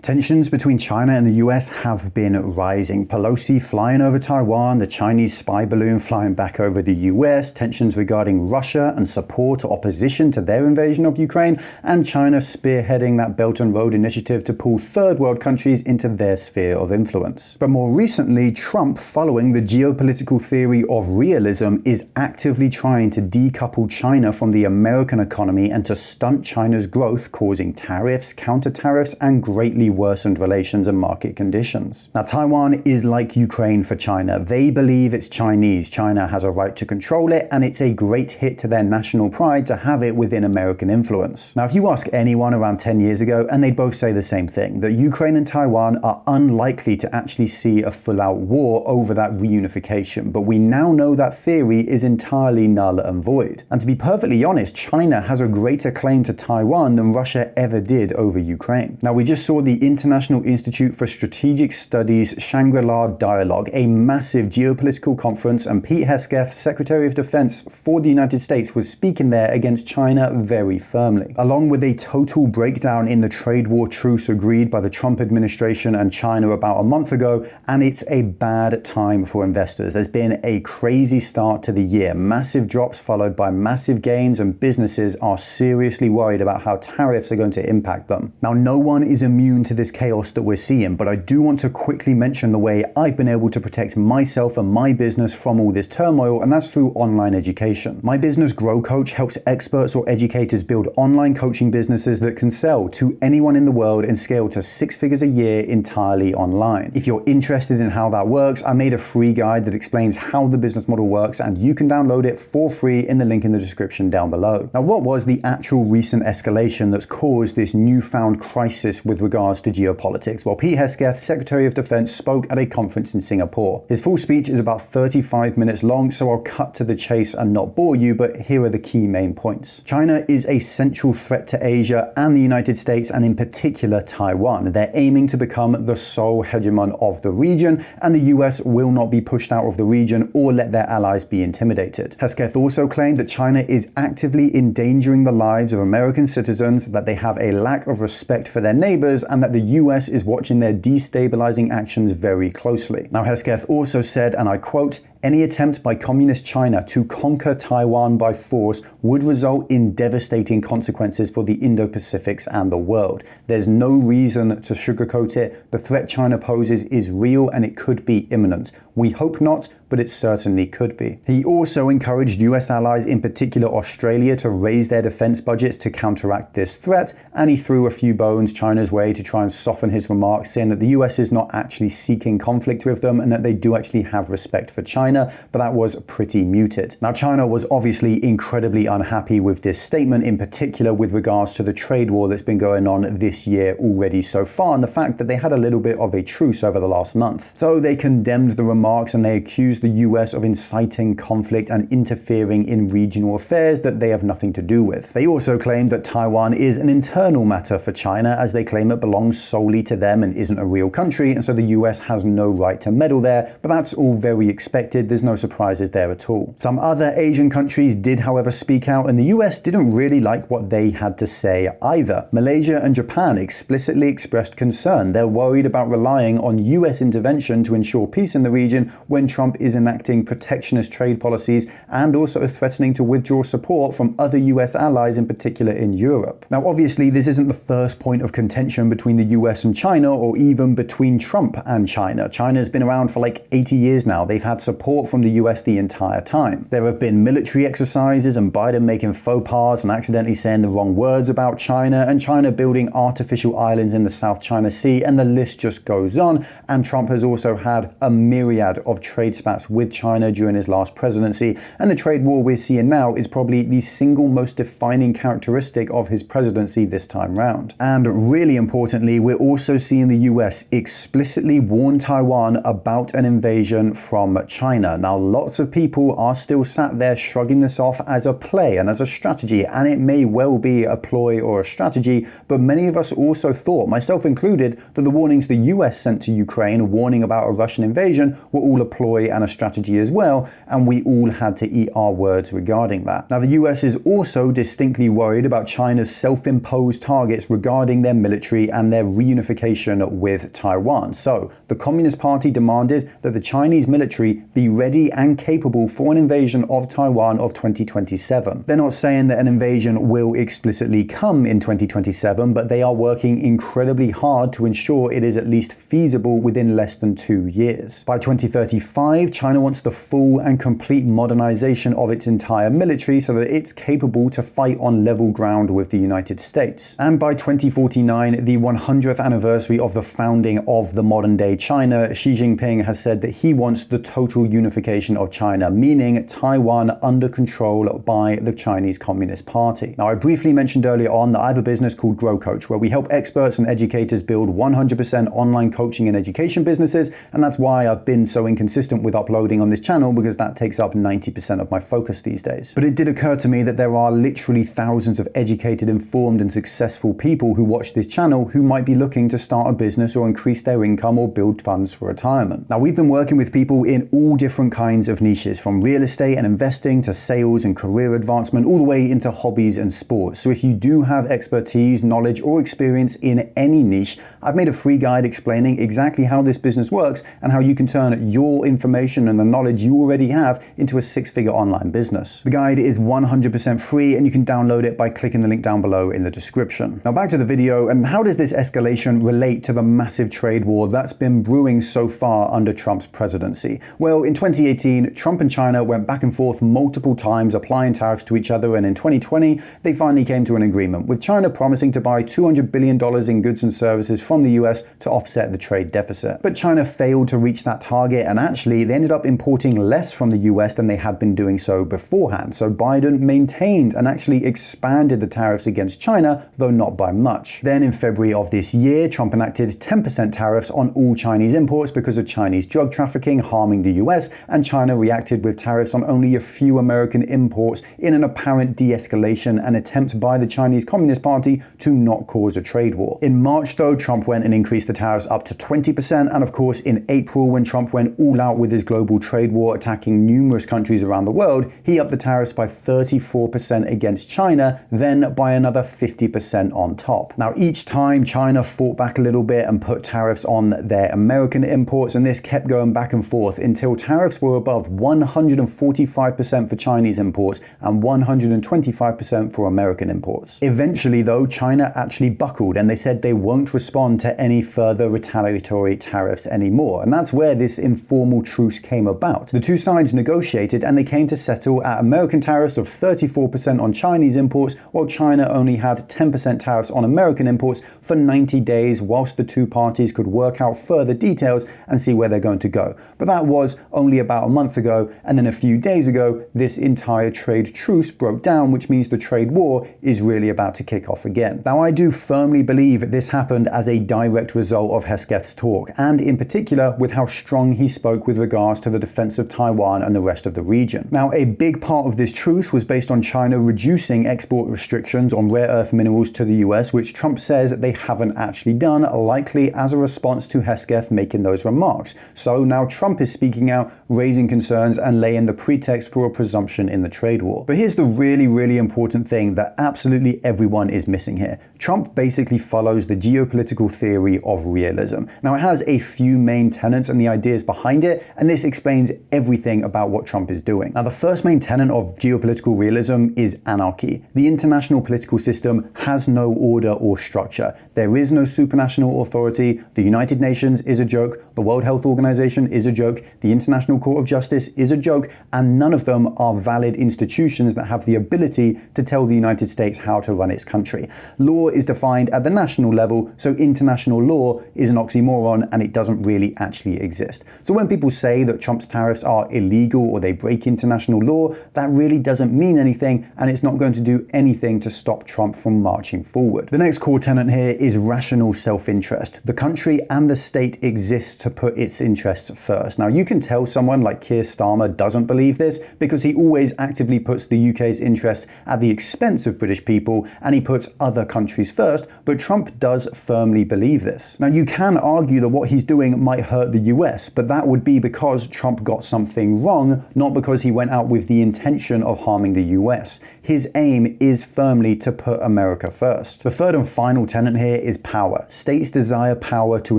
Tensions between China and the US have been rising. Pelosi flying over Taiwan, the Chinese spy balloon flying back over the US, tensions regarding Russia and support or opposition to their invasion of Ukraine, and China spearheading that Belt and Road Initiative to pull third world countries into their sphere of influence. But more recently, Trump, following the geopolitical theory of realism, is actively trying to decouple China from the American economy and to stunt China's growth, causing tariffs, counter-tariffs, and greatly worsened relations and market conditions. Now, Taiwan is like Ukraine for China. They believe it's Chinese. China has a right to control it, and it's a great hit to their national pride to have it within American influence. Now, if you ask anyone around 10 years ago, and they'd both say the same thing, that Ukraine and Taiwan are unlikely to actually see a full-out war over that reunification. But we now know that theory is entirely null and void. And to be perfectly honest, China has a greater claim to Taiwan than Russia ever did over Ukraine. Now, we just saw the International Institute for Strategic Studies Shangri-La Dialogue, a massive geopolitical conference, and Pete Hegseth, Secretary of Defense for the United States, was speaking there against China very firmly. Along with a total breakdown in the trade war truce agreed by the Trump administration and China about a month ago, and it's a bad time for investors. There's been a crazy start to the year, massive drops followed by massive gains, and businesses are seriously worried about how tariffs are going to impact them. Now, no one is immune to this chaos that we're seeing, but I do want to quickly mention the way I've been able to protect myself and my business from all this turmoil, and that's through online education. My business Grow Coach helps experts or educators build online coaching businesses that can sell to anyone in the world and scale to 6 figures a year entirely online. If you're interested in how that works, I made a free guide that explains how the business model works, and you can download it for free in the link in the description down below. Now, what was the actual recent escalation that's caused this newfound crisis with regards to geopolitics? Well, Pete Hegseth, Secretary of Defense, spoke at a conference in Singapore. His full speech is about 35 minutes long, so I'll cut to the chase and not bore you, but here are the key main points. China is a central threat to Asia and the United States, and in particular Taiwan. They're aiming to become the sole hegemon of the region, and the US will not be pushed out of the region or let their allies be intimidated. Hegseth also claimed that China is actively endangering the lives of American citizens, that they have a lack of respect for their neighbors, and that the US is watching their destabilizing actions very closely. Now, Hegseth also said, and I quote, "Any attempt by Communist China to conquer Taiwan by force would result in devastating consequences for the Indo-Pacifics and the world. There's no reason to sugarcoat it. The threat China poses is real and it could be imminent. We hope not, but it certainly could be." He also encouraged US allies, in particular Australia, to raise their defense budgets to counteract this threat, and he threw a few bones China's way to try and soften his remarks, saying that the US is not actually seeking conflict with them and that they do actually have respect for China, but that was pretty muted. Now, China was obviously incredibly unhappy with this statement, in particular with regards to the trade war that's been going on this year already so far, and the fact that they had a little bit of a truce over the last month. So they condemned the remarks and they accused the US of inciting conflict and interfering in regional affairs that they have nothing to do with. They also claimed that Taiwan is an internal matter for China, as they claim it belongs solely to them and isn't a real country, and so the US has no right to meddle there, but that's all very expected. There's no surprises there at all. Some other Asian countries did, however, speak out, and the US didn't really like what they had to say either. Malaysia and Japan explicitly expressed concern. They're worried about relying on US intervention to ensure peace in the region when Trump is enacting protectionist trade policies and also threatening to withdraw support from other US allies, in particular in Europe. Now, obviously, this isn't the first point of contention between the US and China, or even between Trump and China. China's been around for like 80 years now. They've had support from the US the entire time. There have been military exercises and Biden making faux pas and accidentally saying the wrong words about China, and China building artificial islands in the South China Sea, and the list just goes on. And Trump has also had a myriad of trade spats with China during his last presidency, and the trade war we're seeing now is probably the single most defining characteristic of his presidency this time round. And really importantly, we're also seeing the US explicitly warn Taiwan about an invasion from China. China. Now, lots of people are still sat there shrugging this off as a play and as a strategy, and it may well be a ploy or a strategy, but many of us also thought, myself included, that the warnings the US sent to Ukraine, warning about a Russian invasion, were all a ploy and a strategy as well, and we all had to eat our words regarding that. Now, the US is also distinctly worried about China's self-imposed targets regarding their military and their reunification with Taiwan. So, the Communist Party demanded that the Chinese military be ready and capable for an invasion of Taiwan of 2027. They're not saying that an invasion will explicitly come in 2027, but they are working incredibly hard to ensure it is at least feasible within less than 2 years. By 2035, China wants the full and complete modernization of its entire military so that it's capable to fight on level ground with the United States. And by 2049, the 100th anniversary of the founding of the modern-day China, Xi Jinping has said that he wants the total unification of China, meaning Taiwan under control by the Chinese Communist Party. Now, I briefly mentioned earlier on that I have a business called Grow Coach, where we help experts and educators build 100% online coaching and education businesses, and that's why I've been so inconsistent with uploading on this channel, because that takes up 90% of my focus these days. But it did occur to me that there are literally thousands of educated, informed, and successful people who watch this channel who might be looking to start a business or increase their income or build funds for retirement. Now, we've been working with people in all different kinds of niches, from real estate and investing to sales and career advancement, all the way into hobbies and sports. So if you do have expertise, knowledge, or experience in any niche, I've made a free guide explaining exactly how this business works and how you can turn your information and the knowledge you already have into a six-figure online business. The guide is 100% free, and you can download it by clicking the link down below in the description. Now, back to the video, and how does this escalation relate to the massive trade war that's been brewing so far under Trump's presidency? Well, in 2018, Trump and China went back and forth multiple times applying tariffs to each other, and in 2020, they finally came to an agreement, with China promising to buy $200 billion in goods and services from the US to offset the trade deficit. But China failed to reach that target, and actually they ended up importing less from the US than they had been doing so beforehand. So Biden maintained and actually expanded the tariffs against China, though not by much. Then in February of this year, Trump enacted 10% tariffs on all Chinese imports because of Chinese drug trafficking harming the US, and China reacted with tariffs on only a few American imports in an apparent de-escalation and attempt by the Chinese Communist Party to not cause a trade war. In March, though, Trump went and increased the tariffs up to 20%, and of course in April, when Trump went all out with his global trade war attacking numerous countries around the world, he upped the tariffs by 34% against China, then by another 50% on top. Now, each time China fought back a little bit and put tariffs on their American imports, and this kept going back and forth until tariffs were above 145% for Chinese imports and 125% for American imports. Eventually, though, China actually buckled, and they said they won't respond to any further retaliatory tariffs anymore. And that's where this informal truce came about. The two sides negotiated, and they came to settle at American tariffs of 34% on Chinese imports, while China only had 10% tariffs on American imports for 90 days, whilst the two parties could work out further details and see where they're going to go. But that was only about a month ago, and then a few days ago, this entire trade truce broke down, which means the trade war is really about to kick off again. Now, I do firmly believe this happened as a direct result of Hesketh's talk, and in particular with how strong he spoke with regards to the defense of Taiwan and the rest of the region. Now, a big part of this truce was based on China reducing export restrictions on rare earth minerals to the US, which Trump says that they haven't actually done, likely as a response to Hesketh making those remarks. So now Trump is speaking out, raising concerns and laying the pretext for a presumption in the trade war. But here's the really important thing that absolutely everyone is missing here. Trump basically follows the geopolitical theory of realism. Now, it has a few main tenets and the ideas behind it, and this explains everything about what Trump is doing. Now, the first main tenet of geopolitical realism is anarchy. The international political system has no order or structure. There is no supranational authority. The United Nations is a joke. The World Health Organization is a joke. The International Court of Justice is a joke, and none of them are valid institutions that have the ability to tell the United States how to run its country. Law is defined at the national level, so international law is an oxymoron and it doesn't really actually exist. So when people say that Trump's tariffs are illegal or they break international law, that really doesn't mean anything, and it's not going to do anything to stop Trump from marching forward. The next core tenet here is rational self-interest. The country and the state exists to put its interests first. Now, you can tell someone like Keir Starmer doesn't believe this, because he always actively puts the UK's interest at the expense of British people, and he puts other countries first, but Trump does firmly believe this. Now, you can argue that what he's doing might hurt the US, but that would be because Trump got something wrong, not because he went out with the intention of harming the US. His aim is firmly to put America first. The third and final tenet here is power. States desire power to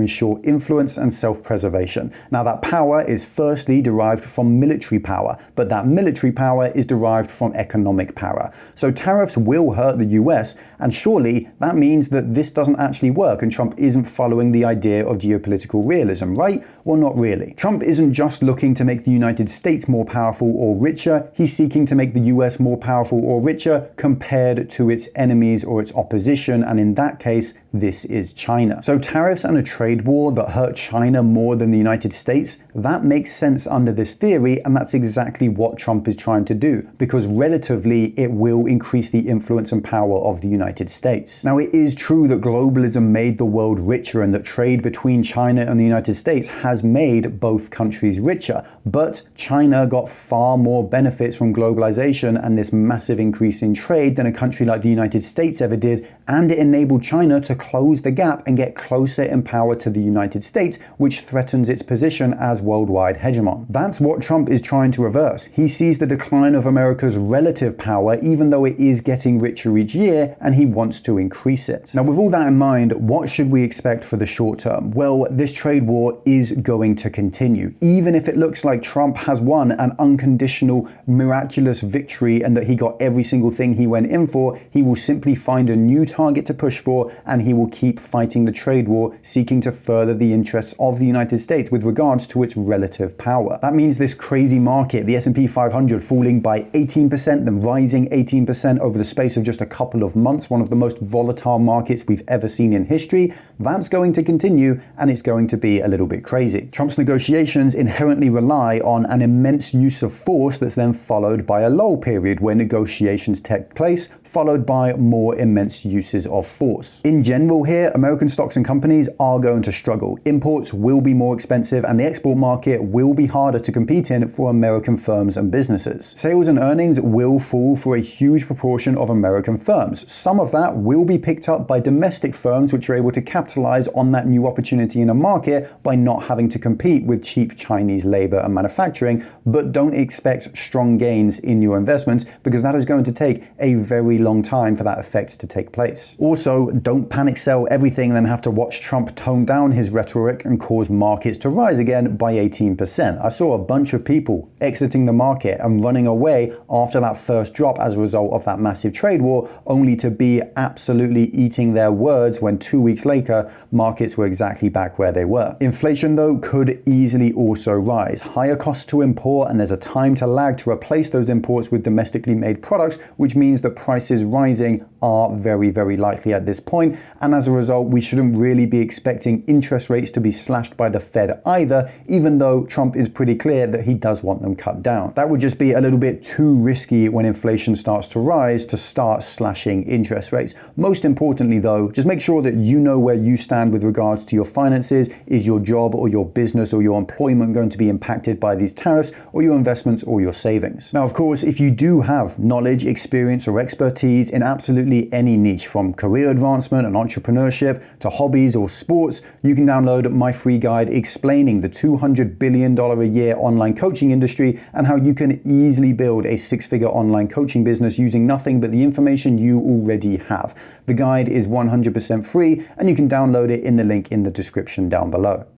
ensure influence and self-preservation. Now, that power is firstly derived from military power, but that military power is derived from economic power. So tariffs will hurt the US, and surely that means that this doesn't actually work and Trump isn't following the idea of geopolitical realism, right? Well, not really. Trump isn't just looking to make the United States more powerful or richer, he's seeking to make the US more powerful or richer compared to its enemies or its opposition, and in that case, this is China. So tariffs and a trade war that hurt China more than the United States, that makes sense under this theory, and that's exactly what Trump is trying to do, because relatively it will increase the influence and power of the United States. Now, it is true that globalism made the world richer and that trade between China and the United States has made both countries richer, but China got far more benefits from globalization and this massive increase in trade than a country like the United States ever did, and it enabled China to close the gap and get closer in power to the United States, which threatens its position as worldwide hegemon. That's what Trump is trying to reverse. He sees the decline of America's relative power, even though it is getting richer each year, and he wants to increase it. Now, with all that in mind, what should we expect for the short term? Well, this trade war is going to continue. Even if it looks like Trump has won an unconditional, miraculous victory and that he got every single thing he went in for, he will simply find a new target to push for, and he will keep fighting the trade war, seeking to further the interests of the United States with regards to its relative power. That means this crazy market, the S&P 500 falling by 18%, then rising 18% over the space of just a couple of months, one of the most volatile markets we've ever seen in history, that's going to continue, and it's going to be a little bit crazy. Trump's negotiations inherently rely on an immense use of force that's then followed by a lull period where negotiations take place, followed by more immense uses of force. In general here, American stocks and companies are going to struggle. Imports will be more expensive and the export market will be harder to compete in for American firms and businesses. Sales and earnings will fall for a huge proportion of American firms. Some of that will be picked up by domestic firms which are able to capitalize on that new opportunity in a market by not having to compete with cheap Chinese labor and manufacturing, but don't expect strong gains in your investments because that is going to take a very long time for that effect to take place. Also, don't panic sell everything and then have to watch Trump tone down his rhetoric and cause markets to rise again by 18%. I saw a bunch of people exiting the market and running away after that first drop as a result of that massive trade war, only to be absolutely eating their words when 2 weeks later, markets were exactly back where they were. Inflation, though, could easily also rise. Higher costs to import, and there's a time to lag to replace those imports with domestically made products, which means that prices rising are very, very likely at this point, and as a result, we shouldn't really be expecting interest rates to be slashed by the Fed either, even though Trump is pretty clear that he does want them cut down. That would just be a little bit too risky when inflation starts to rise to start slashing interest rates. Most importantly, though, just make sure that you know where you stand with regards to your finances. Is your job or your business or your employment going to be impacted by these tariffs, or your investments or your savings? Now, of course, if you do have knowledge, experience, or expertise in absolutely any niche, from career advancement and entrepreneurship to hobbies or sports, you can download my free guide explaining the $200 billion a year online coaching industry and how you can easily build a six-figure online coaching business using nothing but the information you already have. The guide is 100% free, and you can download it in the link in the description down below.